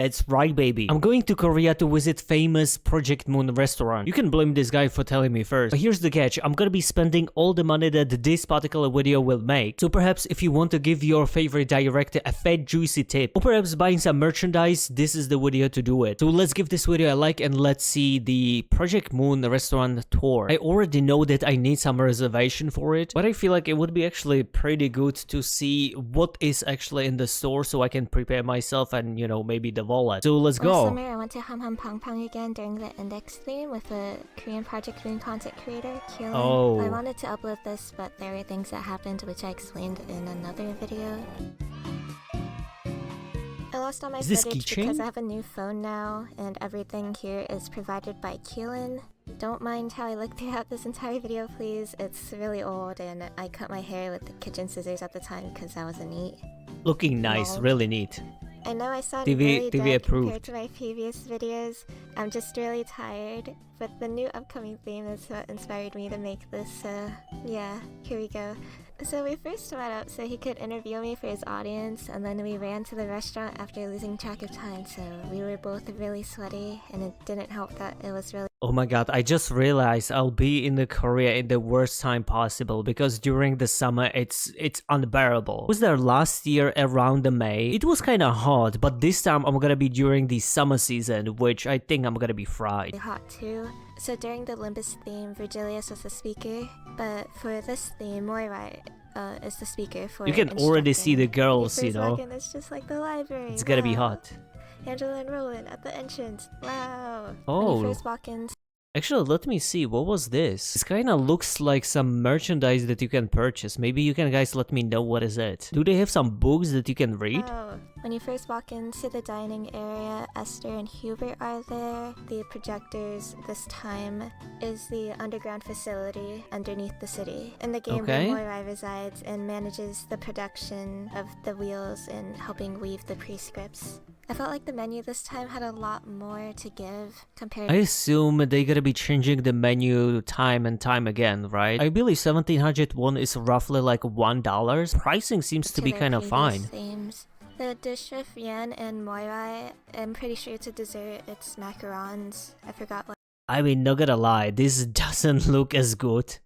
It's right, baby. I'm going to Korea to visit famous Project Moon restaurant. You can blame this guy for telling me first. But here's the catch. I'm gonna be spending all the money that this particular video will make. So perhaps if you want to give your favorite director a fat juicy tip, or perhaps buying some merchandise, this is the video to do it. So let's give this video a like and let's see the Project Moon restaurant tour. I already know that I need some reservation for it, but I feel like it would be actually pretty good to see what is actually in the store so I can prepare myself and, you know, maybe the wallet. So let's go. Last summer, I went to HamHamPangPang again during the Index theme with the Korean Project Moon content creator, Kyolin. Oh. I wanted to upload this, but there were things that happened which I explained in another video. I lost all my footage because I have a new phone now, and everything here is provided by Kyolin. Don't mind how I look throughout this entire video, please. It's really old, and I cut my hair with the kitchen scissors at the time because I wasn't neat. Looking nice, really neat. I know I sound TV really dead approved. compared to my previous videos. I'm just really tired, but the new upcoming theme is what inspired me to make this, yeah, here we go. So we first met up so he could interview me for his audience, and then we ran to the restaurant after losing track of time, so we were both really sweaty, and it didn't help that it was really... Oh my god, I just realized I'll be in the Korea in the worst time possible because during the summer it's unbearable. I was there last year around the May. It was kind of hot, but this time I'm gonna be during the summer season, which I think I'm gonna be fried. hot too. So during the Limbus theme, Virgilius was the speaker, but for this theme, Moira is the speaker for You can already see the girls, you know. It's just like the library. It's gonna be hot. Angela and Roland at the entrance. Wow. Oh. When you first walk in. Actually, let me see. What was this? This kind of looks like some merchandise that you can purchase. Maybe you can guys let me know what is it. Do they have some books that you can read? Oh. When you first walk into the dining area, Esther and Hubert are there. The projectors this time is the underground facility underneath the city. In the game, Moira resides and manages the production of the wheels and helping weave the prescripts. I felt like the menu this time had a lot more to give compared I assume they're gonna be changing the menu time and time again, right? I believe 1701 is roughly like $1. Pricing seems to be kind of fine. Themes. The dish of Yan and Moira, I'm pretty sure it's a dessert. It's macarons. I forgot what. I mean, not gonna lie, this doesn't look as good.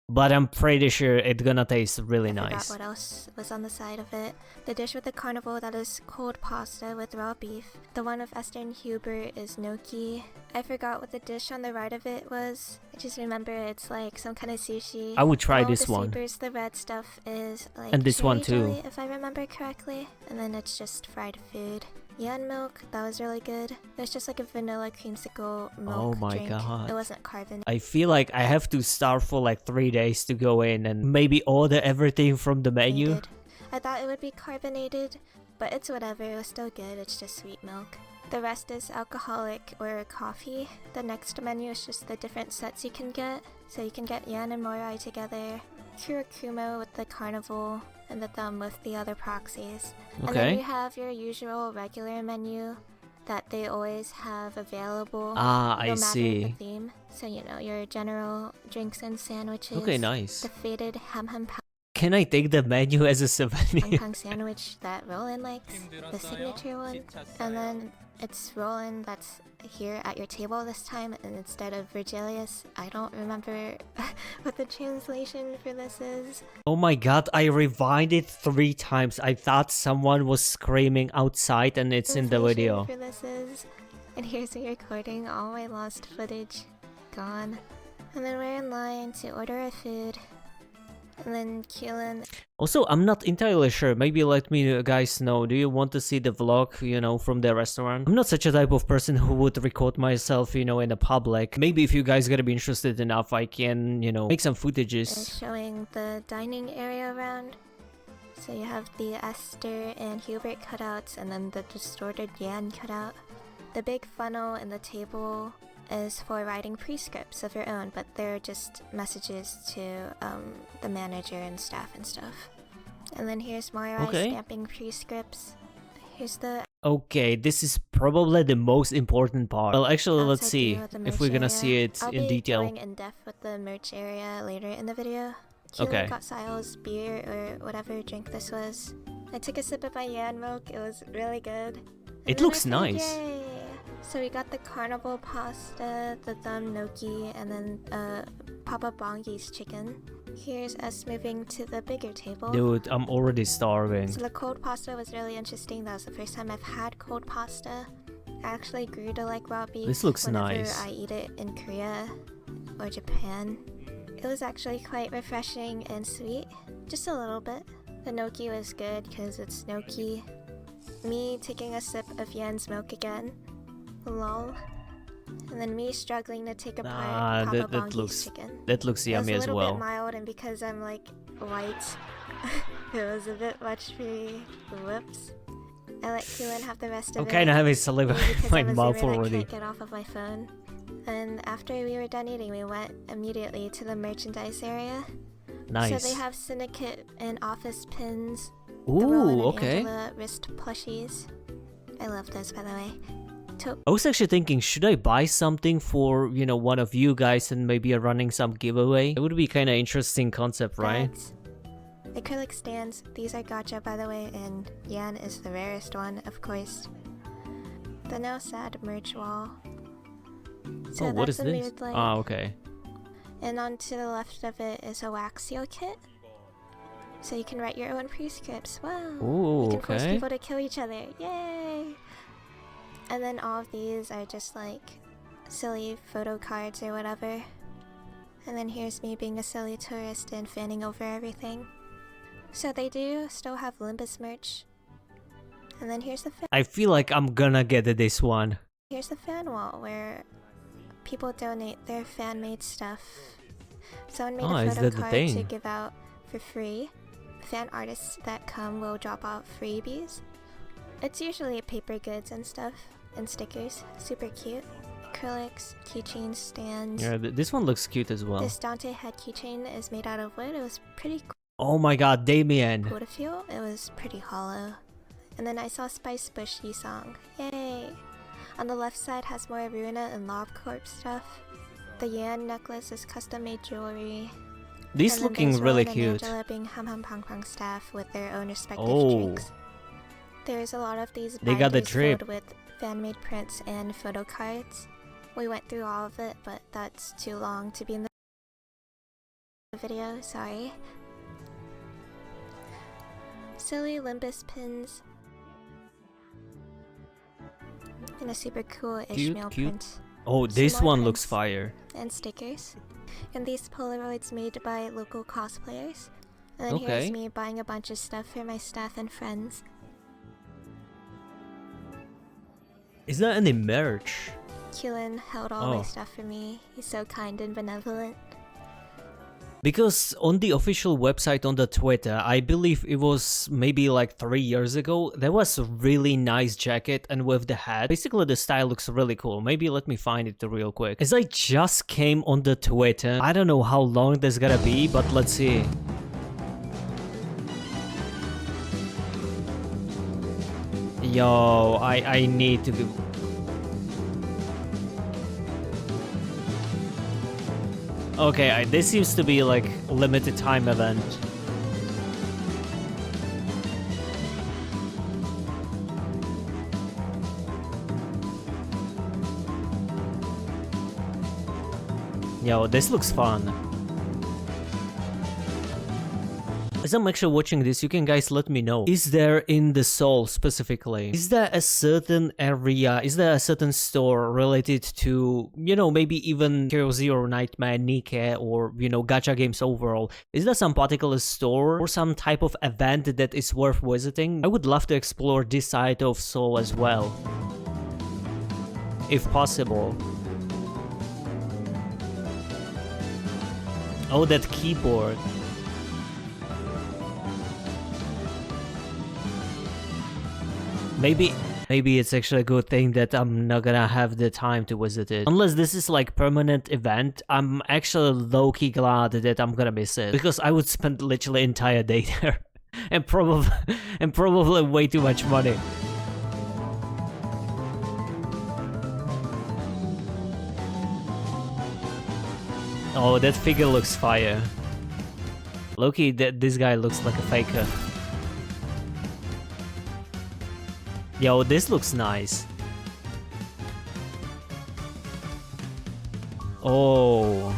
But I'm pretty sure it's gonna taste really nice. I forgot what else was on the side of it. The dish with the carnival that is cold pasta with raw beef. The one with Esther and Hubert is gnocchi. I forgot what the dish on the right of it was. I just remember it's like some kind of sushi. I would try this one. The red stuff is like and this one too. Jelly, if I remember correctly. And then it's just fried food. Yan milk, that was really good. It was just like a vanilla creamsicle milk drink. God. It wasn't carbonated. I feel like I have to starve for like 3 days to go in and maybe order everything from the menu. I thought it would be carbonated, but it's whatever, it was still good, it's just sweet milk. The rest is alcoholic or coffee. The next menu is just the different sets you can get. So you can get Yan and Morai together, Kurakumo with the carnival, and the thumb with the other proxies. Okay. And then you have your usual regular menu that they always have available. I see. The theme. So you know, your general drinks and sandwiches. Okay, nice. The faded HamHamPangPang Can I take the menu as a souvenir? sandwich that Roland likes, the signature one. And then it's Roland that's here at your table this time, and instead of Virgilius, I don't remember what the translation for this is. Oh my god, I rewinded 3 times. I thought someone was screaming outside and it's in the video. For this is, and here's me recording all my lost footage. Gone. And then we're in line to order our food. And then Kyolin. Also, I'm not entirely sure. Maybe let me guys know. Do you want to see the vlog, you know, from the restaurant? I'm not such a type of person who would record myself, you know, in the public. Maybe if you guys gotta be interested enough, I can, you know, make some footages. Showing the dining area around. So you have the Esther and Hubert cutouts, and then the distorted Yan cutout. The big funnel and the table is for writing prescripts of your own, but they're just messages to the manager and staff and stuff. And then here's Moira stamping prescripts. Here's the... Okay, this is probably the most important part. Well, actually, let's see if we're gonna see it in detail. I'll be going in depth with the merch area later in the video. Kyolin got Sile's beer or whatever drink this was. I took a sip of my Yan milk, it was really good. It then looks I said, nice. Yay! So we got the carnival pasta, the dum gnocchi, and then Papa Bongi's chicken. Here's us moving to the bigger table. Dude, I'm already starving. So the cold pasta was really interesting. That was the first time I've had cold pasta. I actually grew to like raw beef. This looks whenever nice. I eat it in Korea or Japan. It was actually quite refreshing and sweet. Just a little bit. The gnocchi was good because it's gnocchi. Me taking a sip of Yan's milk again. Lol. And then me struggling to take apart Papa Bongi's chicken. That looks yummy as It was a little well. bit mild, and because I'm like white, it was a bit much for me. Whoops. I let Keelan have the rest of it. I'm kind of having saliva in my mouth already. I can't get off of my phone. And after we were done eating, we went immediately to the merchandise area. Nice. So they have Syndicate and Office pins. Ooh, okay. Angela wrist plushies. I love those, by the way. I was actually thinking, should I buy something for, you know, one of you guys and maybe running some giveaway? It would be kind of interesting concept, right? Bags. Acrylic stands. These are gacha, by the way, and Yan is the rarest one, of course. The Now Sad merch wall. So oh, what is that's a this? mood light. Ah, okay. And on to the left of it is a wax seal kit. So you can write your own prescripts. Wow. Ooh, you can force okay. people to kill each other. Yay! And then all of these are just like silly photo cards or whatever. And then here's me being a silly tourist and fanning over everything. So they do still have Limbus merch. And then here's the I feel like I'm gonna get this one. Here's the fan wall where people donate their fan-made stuff. Someone made a photo card to give out for free. Fan artists that come will drop off freebies. It's usually paper goods and stuff, and stickers. Super cute. Acrylics, keychain stands. Yeah, this one looks cute as well. This Dante head keychain is made out of wood. It was pretty cool. Oh my god, Damien. Cool to feel. It was pretty hollow. And then I saw Spice Bush song. Yay! On the left side has more Runa and Lob Corp stuff. The Yan necklace is custom made jewelry. These looking really cute. Angela being HamHamPangPang staff with their own respective Oh. drinks. There's a lot of these They got the binders drip. filled with fan-made prints and photo cards. We went through all of it, but that's too long to be in the video, sorry. Silly Limbus pins. And a super cool Ishmael print. Oh, this Some more one looks prints fire. and stickers. And these Polaroids made by local cosplayers. And then Okay. here's me buying a bunch of stuff for my staff and friends. Is there any merch? Keelan held all my stuff for me. He's so kind and benevolent. Because on the official website on the Twitter, I believe it was maybe like 3 years ago, there was a really nice jacket and with the hat. Basically the style looks really cool. Maybe let me find it real quick. As I just came on the Twitter, I don't know how long this gonna be, but let's see. Yo, I need to be... Okay, this seems to be like a limited time event. Yo, this looks fun. As I'm actually watching this, you can guys let me know. Is there in the Seoul specifically? Is there a certain area, is there a certain store related to, you know, maybe even Hero Zero, Nightmare, Nikke, or, you know, gacha games overall? Is there some particular store or some type of event that is worth visiting? I would love to explore this side of Seoul as well, if possible. Oh, that keyboard. Maybe it's actually a good thing that I'm not gonna have the time to visit it. Unless this is like permanent event, I'm actually low-key glad that I'm gonna miss it. Because I would spend literally entire day there. and probably way too much money. Oh, that figure looks fire. Loki, this guy looks like a faker. Yo, this looks nice. Oh.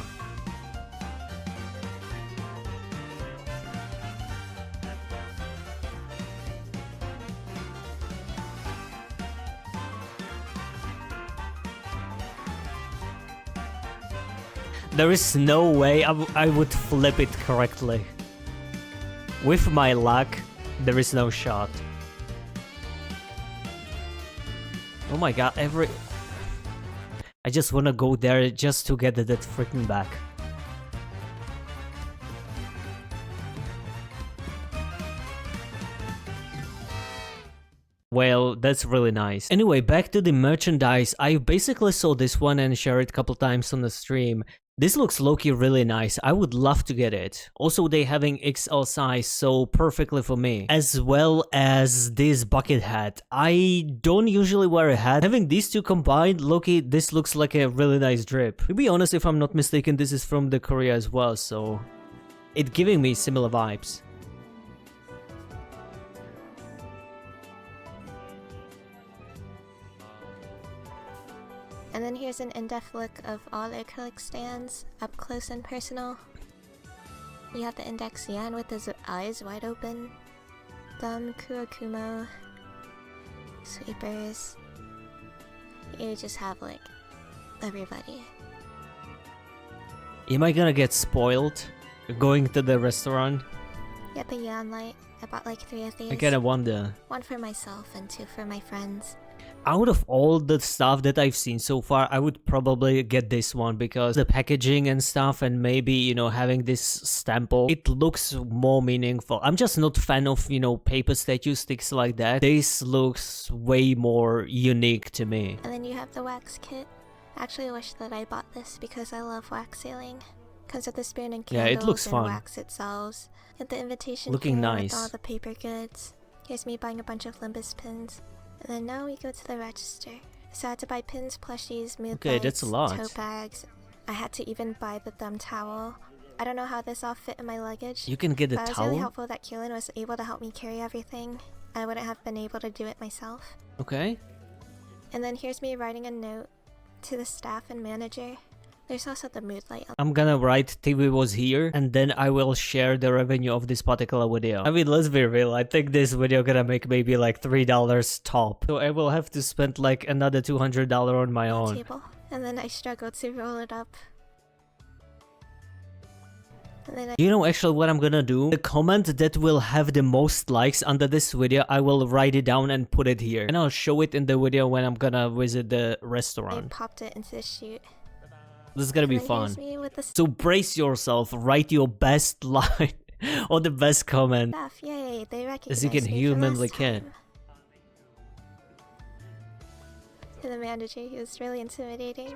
There is no way I would flip it correctly. With my luck, there is no shot. Oh my god, I just wanna go there just to get that freaking back. Well, that's really nice. Anyway, back to the merchandise. I basically saw this one and shared it a couple times on the stream. This looks low-key really nice. I would love to get it. Also, they having XL size, so perfectly for me. As well as this bucket hat. I don't usually wear a hat. Having these two combined, low-key, this looks like a really nice drip. To be honest, if I'm not mistaken, this is from the Korea as well, so it's giving me similar vibes. And then here's an in-depth look of all the acrylic stands, up close and personal. You have the index Yan with his eyes wide open, thumb Kurokumo, sweepers. You just have like everybody. Am I gonna get spoiled going to the restaurant? You got the Yan light. I bought like 3 of these. I kinda wonder. 1 for myself and 2 for my friends. Out of all the stuff that I've seen so far, I would probably get this one because the packaging and stuff, and maybe, you know, having this stample, it looks more meaningful. I'm just not a fan of, you know, paper statue sticks like that. This looks way more unique to me. And then you have the wax kit. I actually wish that I bought this because I love wax sealing. Comes with the spoon and candles, yeah, it looks and fun. Wax itself. Get the invitation Looking here nice. with all the paper goods. Here's me buying a bunch of Limbus pins. And then now we go to the register. So I had to buy pins, plushies, mood Okay, lights, that's a lot. tote bags. I had to even buy the thumb towel. I don't know how this all fit in my luggage. You can get a but it was towel? really helpful that Keelan was able to help me carry everything. I wouldn't have been able to do it myself. Okay. And then here's me writing a note to the staff and manager. There's also the mood light. I'm gonna write TV was here, and then I will share the revenue of this particular video. I mean, let's be real, I think this video gonna make maybe like $3 top. So I will have to spend like another $200 on my own. Table. And then I struggled to roll it up. And then You know actually what I'm gonna do? The comment that will have the most likes under this video, I will write it down and put it here. And I'll show it in the video when I'm gonna visit the I restaurant. popped it into the chute. This is gonna be And then fun. here's me with the So brace yourself, write your best line or the best comment. staff. Yay, they recognized As you can me from humanly last can. time. To the manager, he was really intimidating.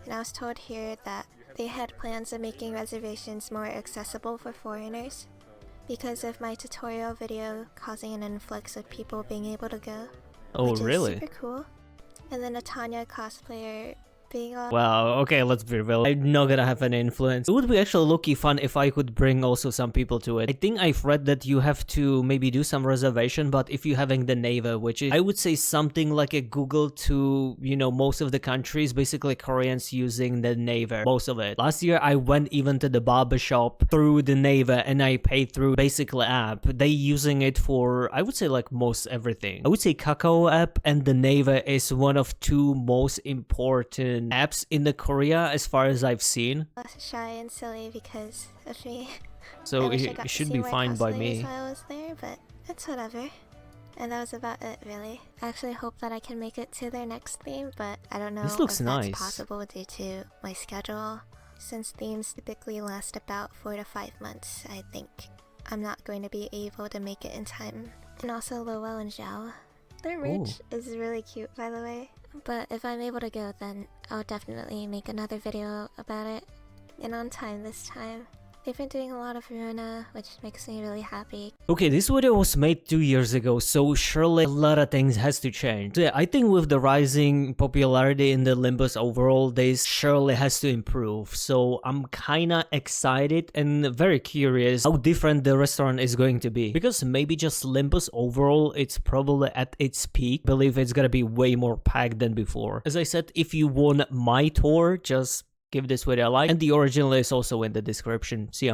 And I was told here that they had plans of making reservations more accessible for foreigners because of my tutorial video causing an influx of people being able to go. Oh, which really? is super cool. And then a Tanya cosplayer being on. Wow, okay, let's be real. I'm not gonna have any influence. It would be actually low-key fun if I could bring also some people to it. I think I've read that you have to maybe do some reservation, but if you're having the Naver, which is, I would say something like a Google to, you know, most of the countries, basically Koreans using the Naver, most of it. Last year, I went even to the barbershop through the Naver and I paid through basically app. They using it for, I would say like most everything. I would say Kakao app and the Naver is one of 2 most important apps in the Korea as far as I've seen. Shy and silly because of me. So I wish I it got to should see be more fine by cosplayers me. while I was there, but it's whatever. And that was about it, really. I actually hope that I can make it to their next theme, but I don't know This looks if that's nice. possible due to my schedule. Since themes typically last about 4 to 5 months, I think I'm not going to be able to make it in time. And also Lowell and Zhao. Their merch is really cute, by the way. But if I'm able to go, then I'll definitely make another video about it. And on time this time. They've been doing a lot of Runa, which makes me really happy. Okay, this video was made 2 years ago, so surely a lot of things has to change. So yeah, I think with the rising popularity in the Limbus overall, this surely has to improve. So I'm kinda excited and very curious how different the restaurant is going to be. Because maybe just Limbus overall, it's probably at its peak. I believe it's gonna be way more packed than before. As I said, if you want my tour, just give this video a like, and the original is also in the description. See ya.